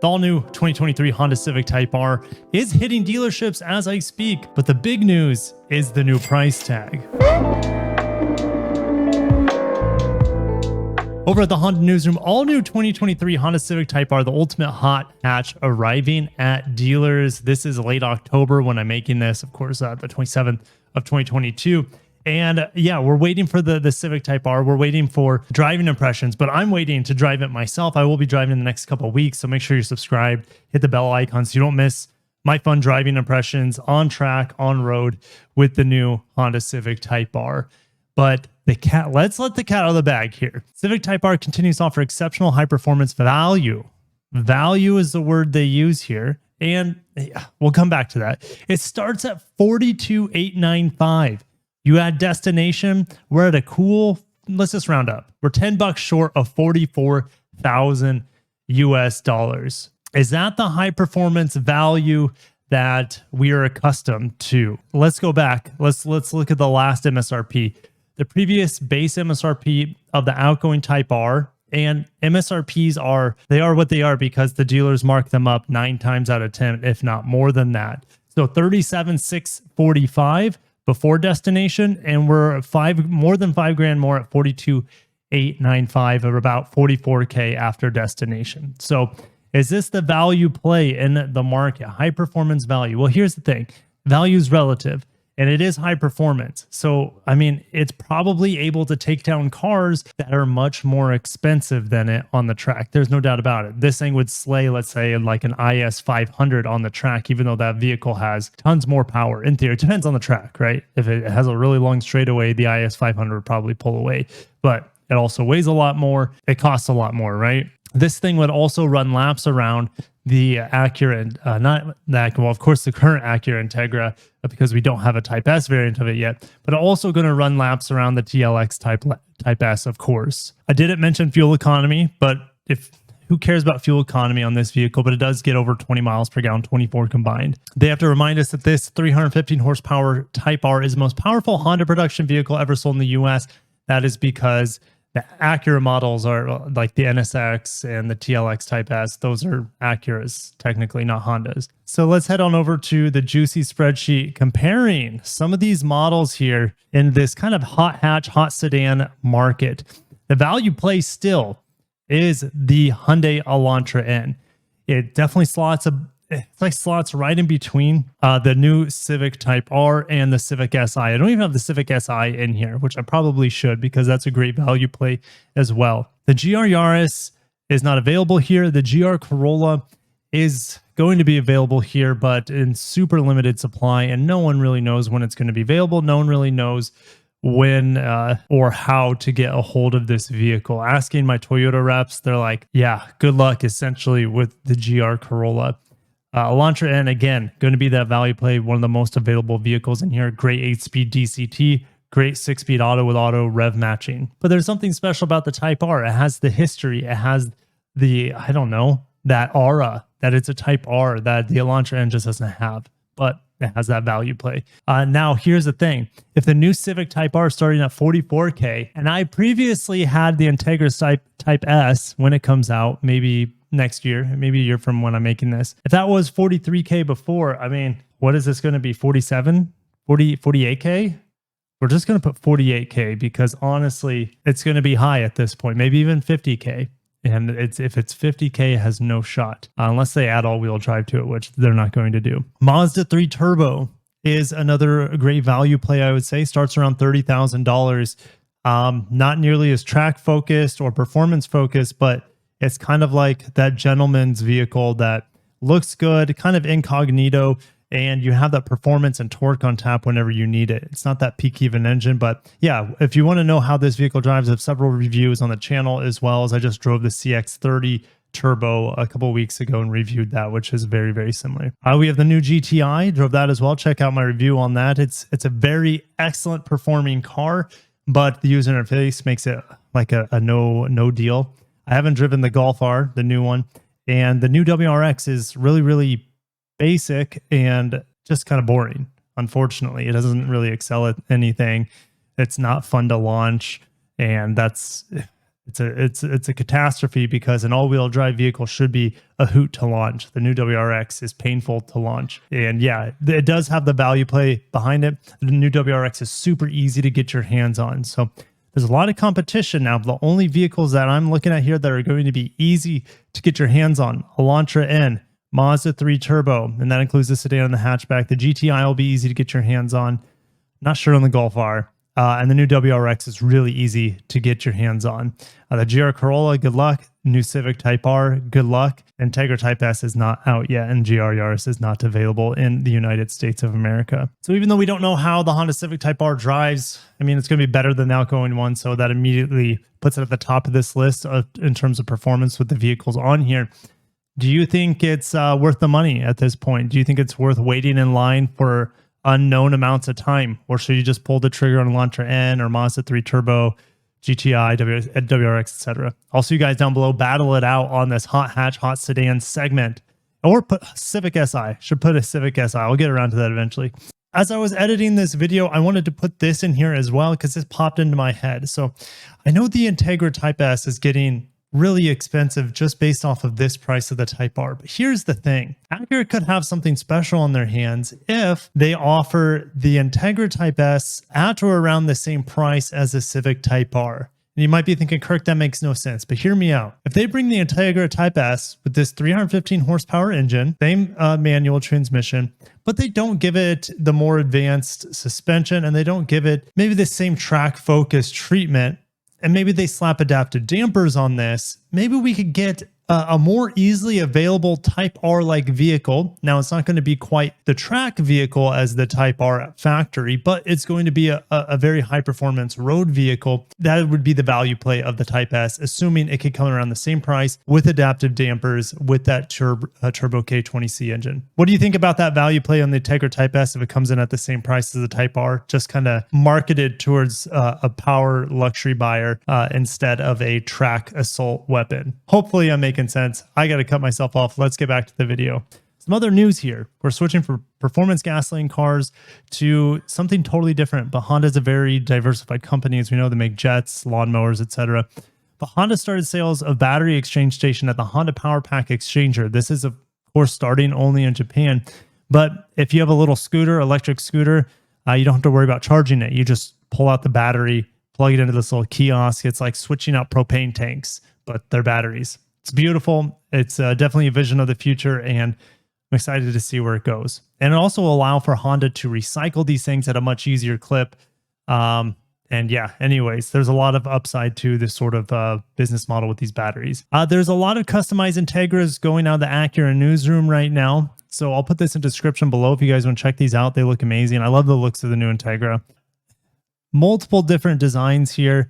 The all-new 2023 Honda Civic Type R is hitting dealerships as I speak, but the big news is the new price tag. Over at the Honda Newsroom, all-new 2023 Honda Civic Type R, the ultimate hot hatch, arriving at dealers. This is late October when I'm making this, of course, the 27th of 2022. And yeah, we're waiting for the Civic Type R. We're waiting for driving impressions, but I'm waiting to drive it myself. I will be driving in the next couple of weeks, so make sure you're subscribed. Hit the bell icon so you don't miss my fun driving impressions on track, on road with the new Honda Civic Type R. But let's let the cat out of the bag here. Civic Type R continues to offer exceptional high performance value. Value is the word they use here. And yeah, we'll come back to that. It starts at $42,895. You add destination, we're at a cool, let's just round up. We're $10 short of 44,000 US dollars. Is that the high performance value that we are accustomed to? Let's go back. Let's look at the last MSRP. The previous base MSRP of the outgoing Type R, and MSRPs are what they are because the dealers mark them up 9 times out of 10, if not more than that. So 37,645 before destination, and we're more than $5,000 more at 42,895, or about 44K after destination. So is this the value play in the market? High performance value. Well, here's the thing. Value is relative, and it is high performance. So, I mean, it's probably able to take down cars that are much more expensive than it on the track. There's no doubt about it. This thing would slay, let's say, like an IS 500 on the track, even though that vehicle has tons more power. In theory, it depends on the track, right? If it has a really long straightaway, the IS 500 would probably pull away. But it also weighs a lot more. It costs a lot more, right? This thing would also run laps around the Acura, of course, the current Acura Integra, because we don't have a Type S variant of it yet, but also going to run laps around the TLX Type S, of course. I didn't mention fuel economy, but who cares about fuel economy on this vehicle? But it does get over 20 miles per gallon, 24 combined. They have to remind us that this 315 horsepower Type R is the most powerful Honda production vehicle ever sold in the US. That is because the Acura models are like the NSX and the TLX Type S. Those are Acuras, technically, not Hondas. So let's head on over to the juicy spreadsheet comparing some of these models here in this kind of hot hatch, hot sedan market. The value play still is the Hyundai Elantra N. It definitely slots right in between the new Civic Type R and the Civic Si. I don't even have the Civic Si in here, which I probably should because that's a great value play as well. The GR Yaris is not available here. The GR Corolla is going to be available here, but in super limited supply, and no one really knows when it's going to be available. No one really knows when or how to get a hold of this vehicle. Asking my Toyota reps, they're like, yeah, good luck essentially with the GR Corolla. Elantra N, again, going to be that value play, one of the most available vehicles in here. Great 8-speed DCT, great 6-speed auto with auto rev matching. But there's something special about the Type R. It has the history. It has the, I don't know, that aura that it's a Type R that the Elantra N just doesn't have. But it has that value play. Now, here's the thing. If the new Civic Type R is starting at 44K, and I previously had the Integras Type S when it comes out, maybe next year, maybe a year from when I'm making this. If that was 43K before, I mean, what is this going to be? 47, 48K? We're just going to put 48K because honestly, it's going to be high at this point, maybe even 50K. And if it's 50K, it has no shot unless they add all-wheel drive to it, which they're not going to do. Mazda 3 Turbo is another great value play, I would say. Starts around $30,000. Not nearly as track focused or performance focused, but it's kind of like that gentleman's vehicle that looks good, kind of incognito, and you have that performance and torque on tap whenever you need it. It's not that peak even engine, but yeah, if you want to know how this vehicle drives, I have several reviews on the channel, as well as I just drove the CX-30 Turbo a couple of weeks ago and reviewed that, which is very, very similar. We have the new GTI, drove that as well. Check out my review on that. It's a very excellent performing car, but the user interface makes it like a no deal. I haven't driven the Golf R, the new one, and the new WRX is really, really basic and just kind of boring. Unfortunately, it doesn't really excel at anything. It's not fun to launch, and it's a catastrophe because an all-wheel drive vehicle should be a hoot to launch. The new WRX is painful to launch. And yeah, it does have the value play behind it. The new WRX is super easy to get your hands on. So there's a lot of competition now. The only vehicles that I'm looking at here that are going to be easy to get your hands on: Elantra N, Mazda 3 Turbo, and that includes the sedan and the hatchback. The GTI will be easy to get your hands on. Not sure on the Golf R. And the new WRX is really easy to get your hands on. The GR Corolla, good luck. New Civic Type R, good luck. Integra Type S is not out yet, and GR Yaris is not available in the United States of America. So even though we don't know how the Honda Civic Type R drives, I mean, it's going to be better than the outgoing one, so that immediately puts it at the top of this list in terms of performance with the vehicles on here. Do you think it's worth the money at this point? Do you think it's worth waiting in line for unknown amounts of time, or should you just pull the trigger on Elantra N or Mazda 3 Turbo, GTI, WRX, etc.? Also, you guys down below, battle it out on this hot hatch, hot sedan segment, or put Civic Si. Should put a Civic Si. I'll get around to that eventually. As I was editing this video, I wanted to put this in here as well because this popped into my head. So I know the Integra Type S is getting really expensive just based off of this price of the Type R. But here's the thing. Acura could have something special on their hands if they offer the Integra Type S at or around the same price as the Civic Type R. And you might be thinking, Kirk, that makes no sense. But hear me out. If they bring the Integra Type S with this 315 horsepower engine, same manual transmission, but they don't give it the more advanced suspension, and they don't give it maybe the same track focus treatment, and maybe they slap adaptive dampers on this, maybe we could get a more easily available Type R-like vehicle. Now, it's not going to be quite the track vehicle as the Type R at factory, but it's going to be a very high-performance road vehicle. That would be the value play of the Type S, assuming it could come around the same price with adaptive dampers with that Turbo K20C engine. What do you think about that value play on the Integra Type S if it comes in at the same price as the Type R, just kind of marketed towards a power luxury buyer instead of a track assault weapon? Hopefully, I'm making sense. I got to cut myself off. Let's get back to the video. Some other news here. We're switching from performance gasoline cars to something totally different, but Honda is a very diversified company. As we know, they make jets, lawnmowers, etc. But Honda started sales of battery exchange station at the Honda Power Pack Exchanger. This is, of course, starting only in Japan. But if you have a little scooter, electric scooter, you don't have to worry about charging it. You just pull out the battery, plug it into this little kiosk. It's like switching out propane tanks, but they're batteries. It's beautiful. It's definitely a vision of the future, and I'm excited to see where it goes. And it also will allow for Honda to recycle these things at a much easier clip. And yeah, anyways, there's a lot of upside to this sort of business model with these batteries. There's a lot of customized Integras going out of the Acura newsroom right now. So I'll put this in the description below if you guys want to check these out. They look amazing. I love the looks of the new Integra. Multiple different designs here.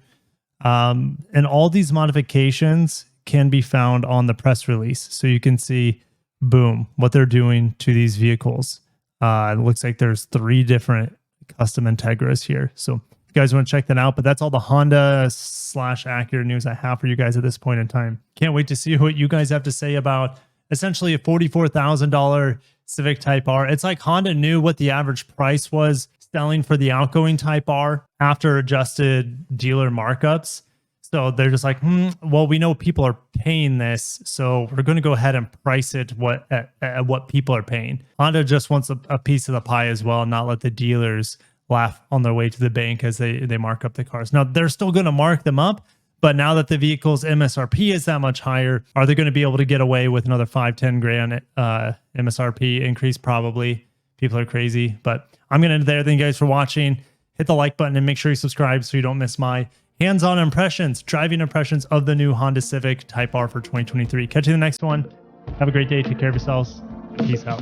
And all these modifications can be found on the press release. So you can see, boom, what they're doing to these vehicles. It looks like there's 3 different custom Integras here. So if you guys want to check that out, but that's all the Honda / Acura news I have for you guys at this point in time. Can't wait to see what you guys have to say about essentially a $44,000 Civic Type R. It's like Honda knew what the average price was selling for the outgoing Type R after adjusted dealer markups. So they're just like, well, we know people are paying this, so we're going to go ahead and price it at what people are paying. Honda just wants a piece of the pie as well, not let the dealers laugh on their way to the bank as they mark up the cars. Now, they're still going to mark them up, but now that the vehicle's MSRP is that much higher, are they going to be able to get away with another 5-10 grand MSRP increase? Probably. People are crazy, but I'm going to end there. Thank you guys for watching. Hit the like button and make sure you subscribe so you don't miss my hands-on impressions, driving impressions of the new Honda Civic Type R for 2023. Catch you in the next one. Have a great day. Take care of yourselves. Peace out.